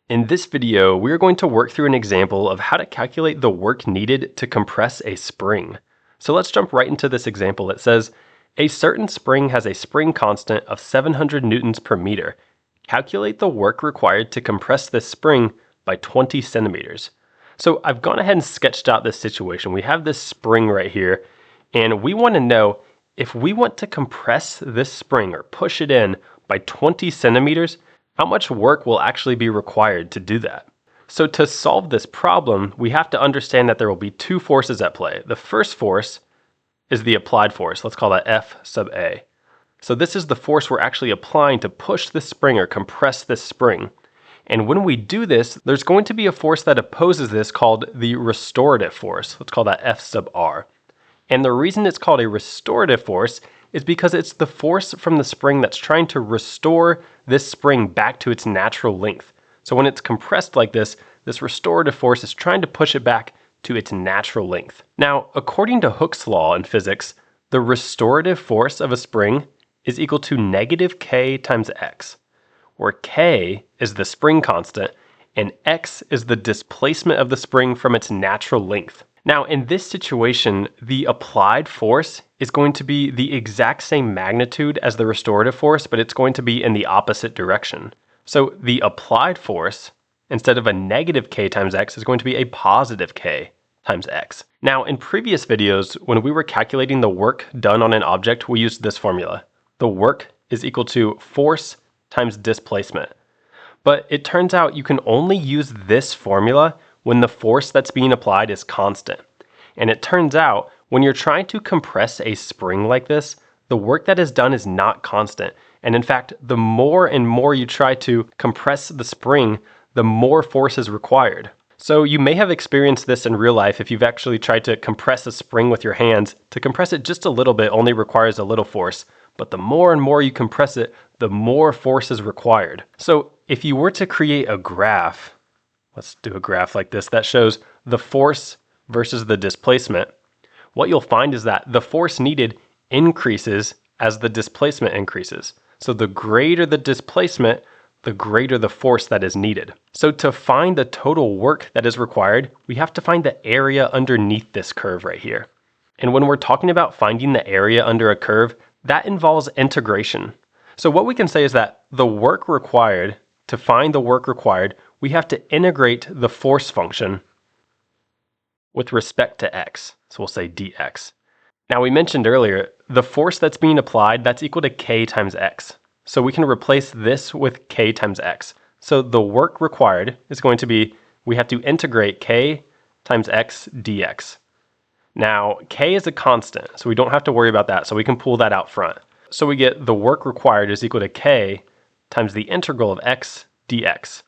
In this video, we are going to work through an example of how to calculate the work needed to compress a spring. So let's jump right into this example. It says, a certain spring has a spring constant of 700 newtons per meter. Calculate the work required to compress this spring by 20 centimeters. So I've gone ahead and sketched out this situation. We have this spring right here, and we want to know if we want to compress this spring or push it in by 20 centimeters, how much work will actually be required to do that? So to solve this problem, we have to understand that there will be two forces at play. The first force is the applied force. Let's call that F sub A. So this is the force we're actually applying to push this spring or compress this spring. And when we do this, there's going to be a force that opposes this called the restorative force. Let's call that F sub R. And the reason it's called a restorative force is because it's the force from the spring that's trying to restore this spring back to its natural length. So when it's compressed like this restorative force is trying to push it back to its natural length. Now, according to Hooke's law in physics, the restorative force of a spring is equal to negative K times X, where K is the spring constant and X is the displacement of the spring from its natural length. Now, in this situation, the applied force is going to be the exact same magnitude as the restorative force, but it's going to be in the opposite direction. So the applied force, instead of a negative K times X, is going to be a positive K times X. Now, in previous videos, when we were calculating the work done on an object, we used this formula. The work is equal to force times displacement. But it turns out you can only use this formula when the force that's being applied is constant. And it turns out when you're trying to compress a spring like this, the work that is done is not constant. And in fact, the more and more you try to compress the spring, the more force is required. So you may have experienced this in real life if you've actually tried to compress a spring with your hands. To compress it just a little bit only requires a little force, but the more and more you compress it, the more force is required. So if you were to create a graph, let's do a graph like this that shows the force versus the displacement, what you'll find is that the force needed increases as the displacement increases. So the greater the displacement, the greater the force that is needed. So to find the total work that is required, we have to find the area underneath this curve right here. And when we're talking about finding the area under a curve, that involves integration. So what we can say is that the work required, to find the work required, we have to integrate the force function with respect to x. So we'll say dx. Now we mentioned earlier, the force that's being applied, that's equal to k times x. So we can replace this with k times x. So the work required is going to be, we have to integrate k times x dx. Now, k is a constant, so we don't have to worry about that, so we can pull that out front. So we get the work required is equal to k times the integral of x dx.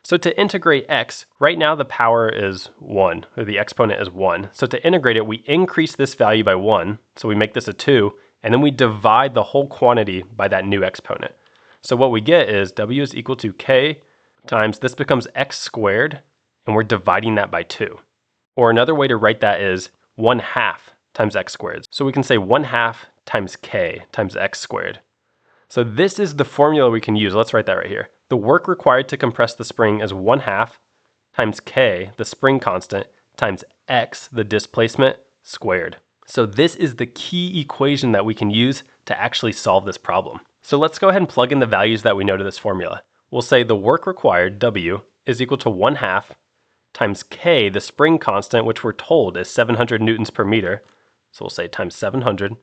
So to integrate x, right now the power is 1, or the exponent is 1. So to integrate it, we increase this value by 1, so we make this a 2, and then we divide the whole quantity by that new exponent. So what we get is w is equal to k times, this becomes x squared, and we're dividing that by 2. Or another way to write that is 1/2 times x squared. So we can say 1/2 times k times x squared. So this is the formula we can use. Let's write that right here. The work required to compress the spring is 1/2 times k, the spring constant, times x, the displacement, squared. So this is the key equation that we can use to actually solve this problem. So let's go ahead and plug in the values that we know to this formula. We'll say the work required, W, is equal to 1/2 times k, the spring constant, which we're told is 700 newtons per meter. So we'll say times 700,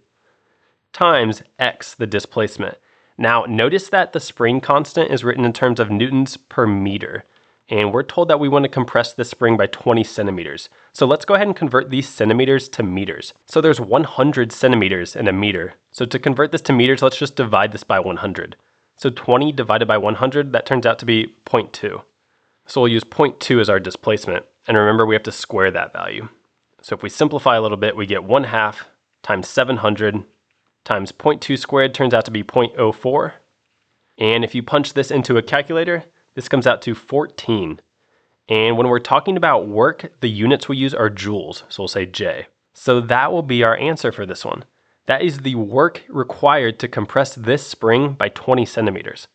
times x, the displacement. Now, notice that the spring constant is written in terms of newtons per meter, and we're told that we want to compress this spring by 20 centimeters. So let's go ahead and convert these centimeters to meters. So there's 100 centimeters in a meter. So to convert this to meters, let's just divide this by 100. So 20 divided by 100, that turns out to be 0.2. So we'll use 0.2 as our displacement, and remember we have to square that value. So if we simplify a little bit, we get 1/2 times 700 times 0.2 squared turns out to be 0.04. And if you punch this into a calculator, this comes out to 14. And when we're talking about work, the units we use are joules, so we'll say J. So that will be our answer for this one. That is the work required to compress this spring by 20 centimeters.